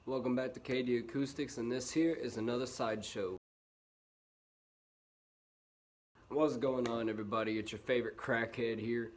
Welcome back to KD Acoustics, and this here is another Sideshow. What's going on, everybody? It's your favorite crackhead here.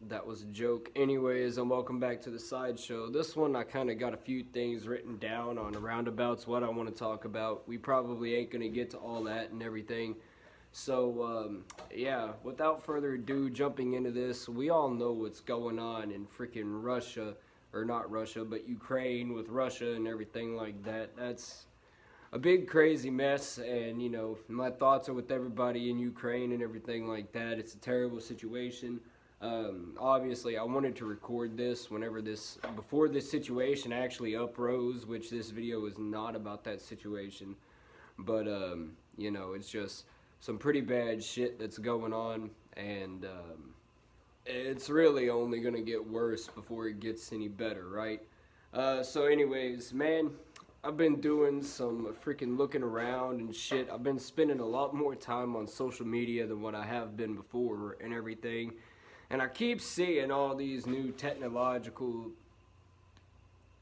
That was a joke. Anyways, and welcome back to the Sideshow. This one, I kind of got a few things written down on roundabouts, what I want to talk about. We probably ain't going to get to all that and everything. So, yeah, without further ado, jumping into this, we all know what's going on in freaking Russia. Or not Russia, but Ukraine with Russia and everything like that. That's a big crazy mess, and you know, my thoughts are with everybody in Ukraine and everything like that. It's a terrible situation. Obviously, I wanted to record this before this situation actually uprose, which this video is not about that situation. But, you know, it's just some pretty bad shit that's going on, and, it's really only gonna get worse before it gets any better, right? So anyways, man, I've been doing some freaking looking around and shit. I've been spending a lot more time on social media than what I have been before and everything. And I keep seeing all these new technological,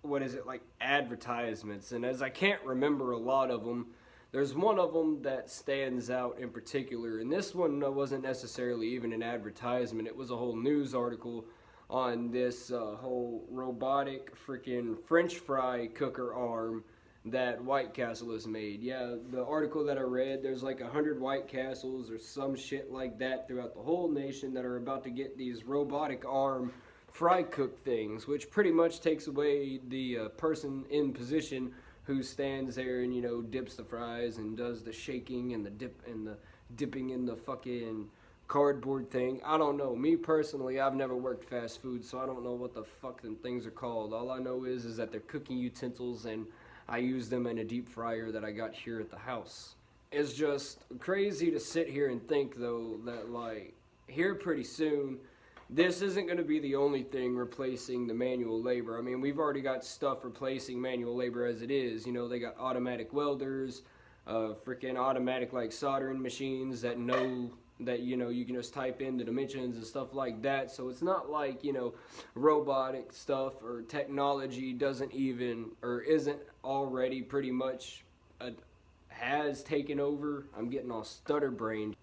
like advertisements. And as I can't remember a lot of them, there's one of them that stands out in particular, and this one wasn't necessarily even an advertisement. It was a whole news article on this whole robotic freaking French fry cooker arm that White Castle has made. Yeah, the article that I read, there's like 100 White Castles or some shit like that throughout the whole nation that are about to get these robotic arm fry cook things, which pretty much takes away the person in position who stands there and, you know, dips the fries and does the shaking and the dipping in the fucking cardboard thing. I don't know. Me personally, I've never worked fast food, so I don't know what the fuck them things are called. All I know is that they're cooking utensils, and I use them in a deep fryer that I got here at the house. It's just crazy to sit here and think, though, that, like, here pretty soon, this isn't going to be the only thing replacing the manual labor. I mean, we've already got stuff replacing manual labor as it is. You know, they got automatic welders, freaking automatic, like, soldering machines that know that, you know, you can just type in the dimensions and stuff like that. So it's not like, you know, robotic stuff or technology doesn't even, or isn't already pretty much, has taken over. I'm getting all stutter-brained.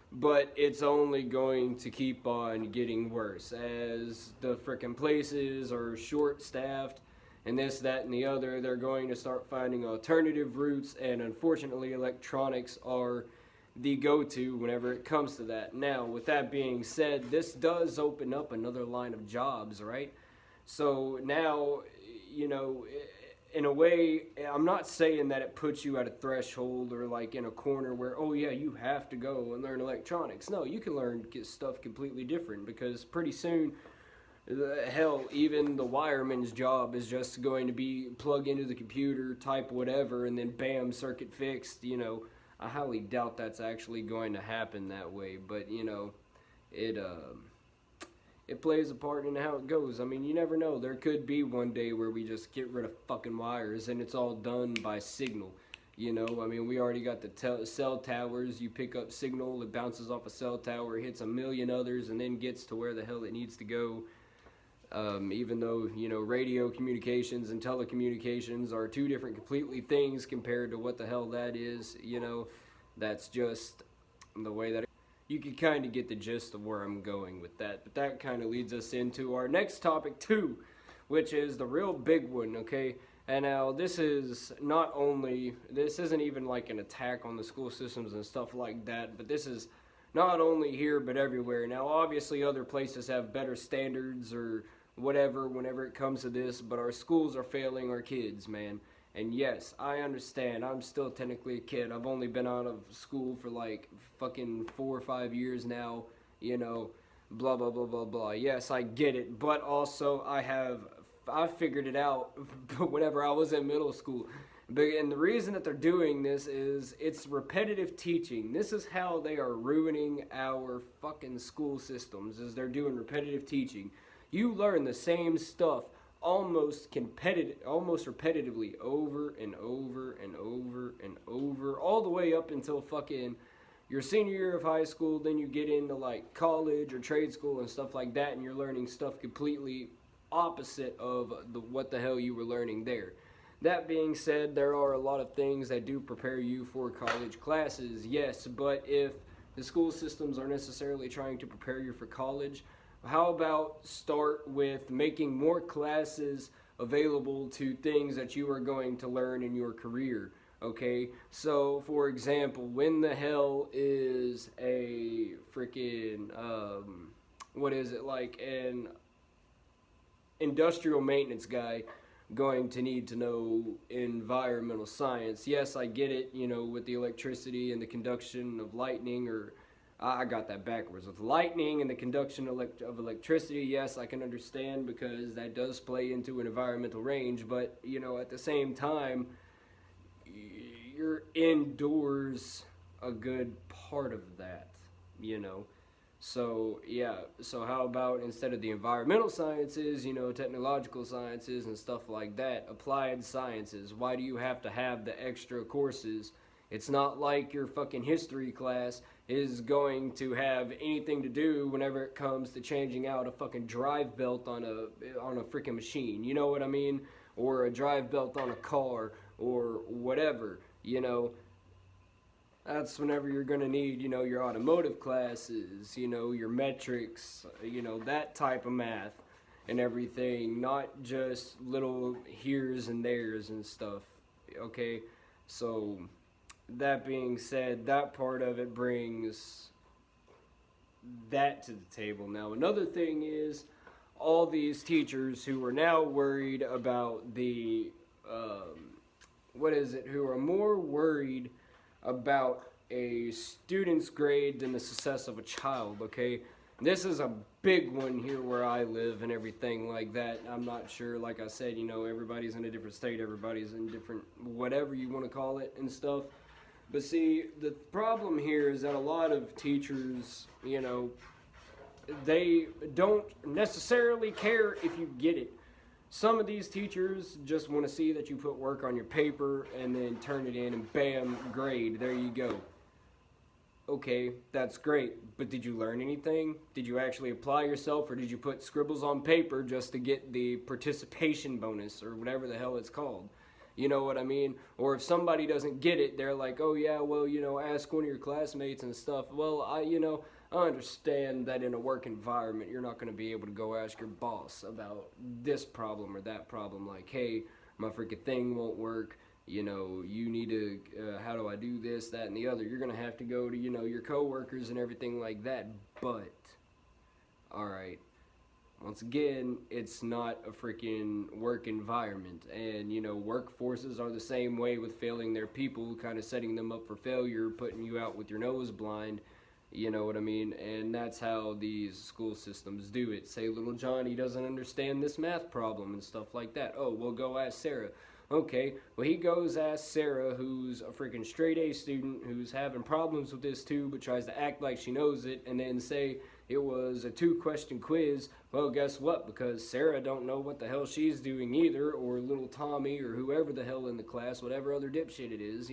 But it's only going to keep on getting worse as the frickin' places are short-staffed and this, that, and the other. They're going to start finding alternative routes, and unfortunately electronics are the go-to whenever it comes to that. Now, with that being said, this does open up another line of jobs, right? So now, you know, in a way, I'm not saying that it puts you at a threshold or like in a corner where, oh yeah, you have to go and learn electronics. No, you can learn stuff completely different, because pretty soon, hell, even the wireman's job is just going to be plug into the computer, type whatever, and then bam, circuit fixed. You know, I highly doubt that's actually going to happen that way, but you know, it plays a part in how it goes. I mean, you never know. There could be one day where we just get rid of fucking wires and it's all done by signal. You know, I mean, we already got the cell towers. You pick up signal, it bounces off a cell tower, hits a million others, and then gets to where the hell it needs to go. Even though, you know, radio communications and telecommunications are two different completely things compared to what the hell that is, you know, that's just the way that you can kind of get the gist of where I'm going with that. But that kind of leads us into our next topic too, which is the real big one, okay? And now this isn't even like an attack on the school systems and stuff like that, but this is not only here but everywhere. Now obviously other places have better standards or whatever whenever it comes to this, but our schools are failing our kids, man. And yes, I understand, I'm still technically a kid. I've only been out of school for like fucking 4 or 5 years now, you know, blah, blah, blah, blah, blah. Yes, I get it, but also I figured it out whenever I was in middle school. And the reason that they're doing this is it's repetitive teaching. This is how they are ruining our fucking school systems, is they're doing repetitive teaching. You learn the same stuff almost repetitively over and over and over and over, all the way up until fucking your senior year of high school. Then you get into like college or trade school and stuff like that, and you're learning stuff completely opposite of what the hell you were learning there. That being said, there are a lot of things that do prepare you for college classes, yes, but if the school systems are necessarily trying to prepare you for college, how about start with making more classes available to things that you are going to learn in your career? Okay, so for example, when the hell is a freaking, what is it, like an industrial maintenance guy going to need to know environmental science? Yes, I get it, with the electricity and the conduction of lightning, or I got that backwards. With lightning and the conduction of electricity, yes, I can understand because that does play into an environmental range, but, at the same time, you're indoors a good part of that, you know. So, yeah, so how about instead of the environmental sciences, technological sciences and stuff like that, applied sciences? Why do you have to have the extra courses? It's not like your fucking history class is going to have anything to do whenever it comes to changing out a fucking drive belt on a freaking machine. You know what I mean? Or a drive belt on a car or whatever, That's whenever you're going to need, your automotive classes, your metrics, that type of math and everything, not just little here's and there's and stuff, okay? So, that being said, that part of it brings that to the table. Now, another thing is all these teachers who are now worried about the, who are more worried about a student's grade than the success of a child, okay? This is a big one here where I live and everything like that. I'm not sure, like I said, everybody's in a different state, everybody's in different whatever you want to call it and stuff. But see, the problem here is that a lot of teachers, they don't necessarily care if you get it. Some of these teachers just want to see that you put work on your paper and then turn it in and bam, grade, there you go. Okay, that's great, but did you learn anything? Did you actually apply yourself, or did you put scribbles on paper just to get the participation bonus or whatever the hell it's called? You know what I mean? Or if somebody doesn't get it, they're like, oh yeah, well, ask one of your classmates and stuff. Well, I understand that in a work environment, you're not going to be able to go ask your boss about this problem or that problem. Like, hey, my freaking thing won't work. You need to, how do I do this, that, and the other? You're going to have to go to, your coworkers and everything like that. But, alright, once again, it's not a freaking work environment. And, workforces are the same way with failing their people, kind of setting them up for failure, putting you out with your nose blind. You know what I mean? And that's how these school systems do it. Say little Johnny doesn't understand this math problem and stuff like that. Oh, well, go ask Sarah. Okay, well, he goes ask Sarah, who's a freaking straight A student, who's having problems with this too, but tries to act like she knows it, and then say it was a 2-question quiz. Well, guess what? Because Sarah don't know what the hell she's doing either, or little Tommy, or whoever the hell in the class, whatever other dipshit it is,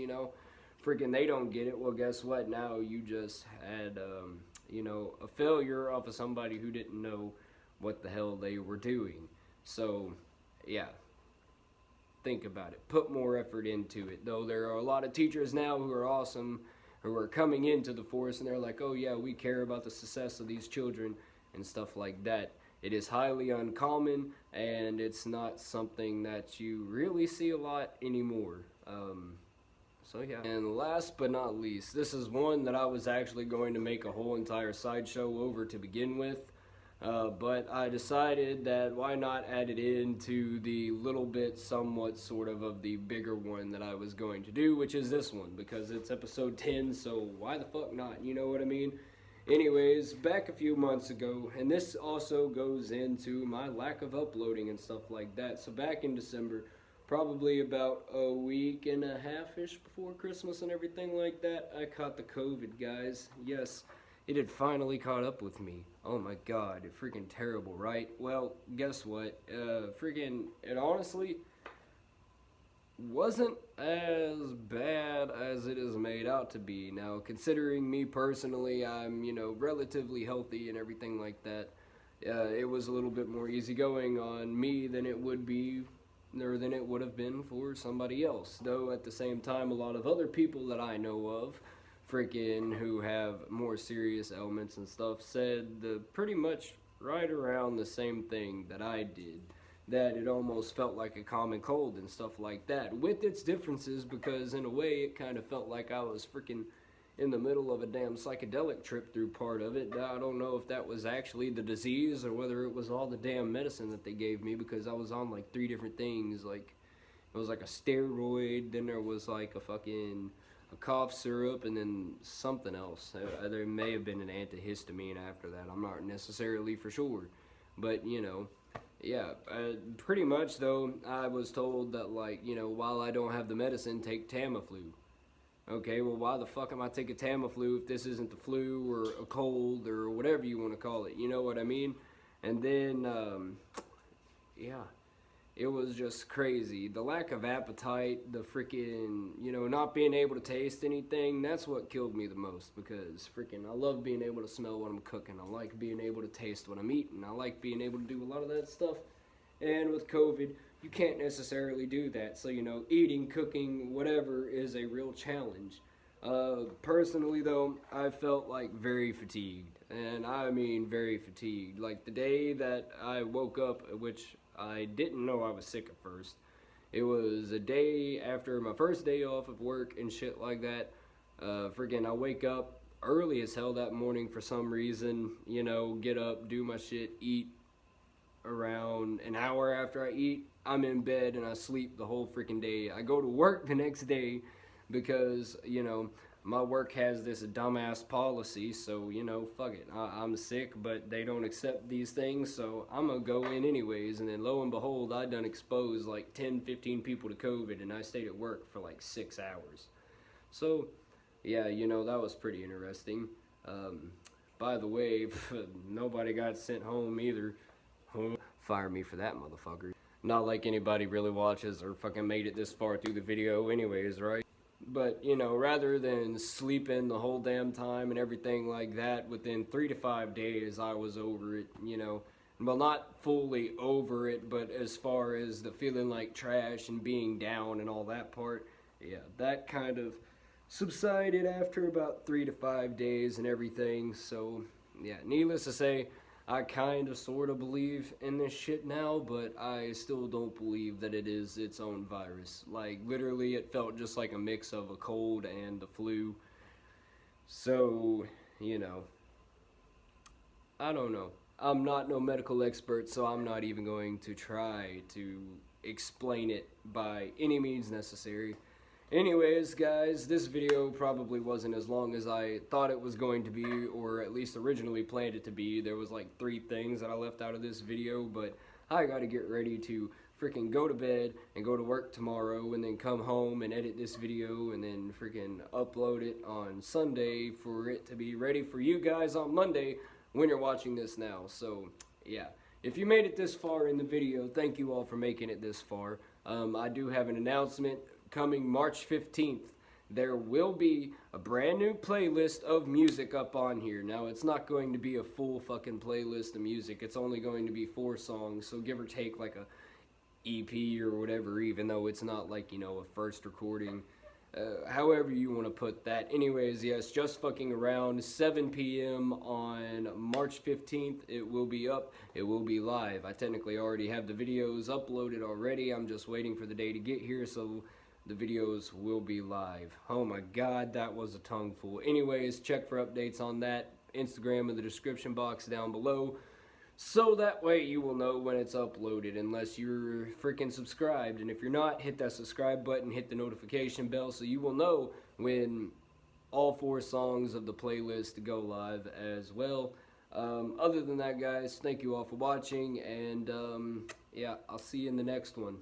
freaking they don't get it. Well, guess what? Now you just had, a failure off of somebody who didn't know what the hell they were doing. So, yeah. Think about it. Put more effort into it. Though there are a lot of teachers now who are awesome, who are coming into the force, and they're like, oh yeah, we care about the success of these children and stuff like that. It is highly uncommon, and it's not something that you really see a lot anymore. So yeah. And last but not least, this is one that I was actually going to make a whole entire sideshow over to begin with. But I decided that why not add it into the little bit somewhat sort of the bigger one that I was going to do, which is this one, because it's episode 10, so why the fuck not, you know what I mean? Anyways, back a few months ago, and this also goes into my lack of uploading and stuff like that, so back in December, probably about a week and a half-ish before Christmas and everything like that, I caught the COVID, guys. Yes, it had finally caught up with me. Oh my god, freaking terrible, right? Well, guess what? It honestly wasn't as bad as it is made out to be. Now, considering me personally, I'm, relatively healthy and everything like that, it was a little bit more easygoing on me than it would be than it would have been for somebody else. Though at the same time, a lot of other people that I know of, freaking who have more serious ailments and stuff, said the pretty much right around the same thing that I did. That it almost felt like a common cold and stuff like that, with its differences, because in a way it kind of felt like I was freaking in the middle of a damn psychedelic trip through part of it. I don't know if that was actually the disease or whether it was all the damn medicine that they gave me, because I was on like 3 different things. Like, it was like a steroid, then there was like a cough syrup, and then something else. There may have been an antihistamine after that. I'm not necessarily for sure, but you know. Yeah, pretty much though, I was told that, like, you know, while I don't have the medicine, take Tamiflu. Okay, well, why the fuck am I taking Tamiflu if this isn't the flu or a cold or whatever you want to call it? You know what I mean? And then, yeah, it was just crazy. The lack of appetite, the freaking, you know, not being able to taste anything, that's what killed me the most, because freaking, I love being able to smell what I'm cooking. I like being able to taste what I'm eating. I like being able to do a lot of that stuff. And with COVID, you can't necessarily do that. So, you know, eating, cooking, whatever is a real challenge. Personally, though, I felt like very fatigued. And I mean very fatigued. Like the day that I woke up, which I didn't know I was sick at first. It was a day after my first day off of work and shit like that. Freaking, I wake up early as hell that morning for some reason. You know, get up, do my shit, eat. Around an hour after I eat, I'm in bed and I sleep the whole freaking day. I go to work the next day because, you know, my work has this dumbass policy, so, you know, fuck it. I'm sick, but they don't accept these things, so I'm gonna go in anyways. And then lo and behold, I done exposed like 10, 15 people to COVID, and I stayed at work for like 6 hours. So, yeah, you know, that was pretty interesting. By the way, nobody got sent home either. Fire me for that, motherfucker. Not like anybody really watches or fucking made it this far through the video anyways, right? But, you know, rather than sleeping the whole damn time and everything like that, within 3 to 5 days I was over it, you know. Well, not fully over it, but as far as the feeling like trash and being down and all that part, yeah, that kind of subsided after about 3 to 5 days and everything. So, yeah, needless to say, I kind of sort of believe in this shit now, but I still don't believe that it is its own virus. Like, literally, it felt just like a mix of a cold and the flu. So, you know, I don't know. I'm not no medical expert, so I'm not even going to try to explain it by any means necessary. Anyways, guys, this video probably wasn't as long as I thought it was going to be, or at least originally planned it to be. There was like 3 things that I left out of this video, but I gotta get ready to freaking go to bed and go to work tomorrow, and then come home and edit this video and then freaking upload it on Sunday for it to be ready for you guys on Monday when you're watching this now. So, yeah. If you made it this far in the video, thank you all for making it this far. I do have an announcement. Coming March 15th, there will be a brand new playlist of music up on here. Now, it's not going to be a full fucking playlist of music. It's only going to be 4 songs, so give or take like a EP or whatever, even though it's not like, you know, a first recording. However you want to put that. Anyways, yes, just fucking around, 7 p.m. on March 15th, it will be up, it will be live. I technically already have the videos uploaded already. I'm just waiting for the day to get here, so the videos will be live. Oh my god, that was a tongue full. Anyways, check for updates on that. Instagram in the description box down below. So that way you will know when it's uploaded, unless you're freaking subscribed. And if you're not, hit that subscribe button, hit the notification bell, so you will know when all 4 songs of the playlist go live as well. Other than that, guys, thank you all for watching, and yeah, I'll see you in the next one.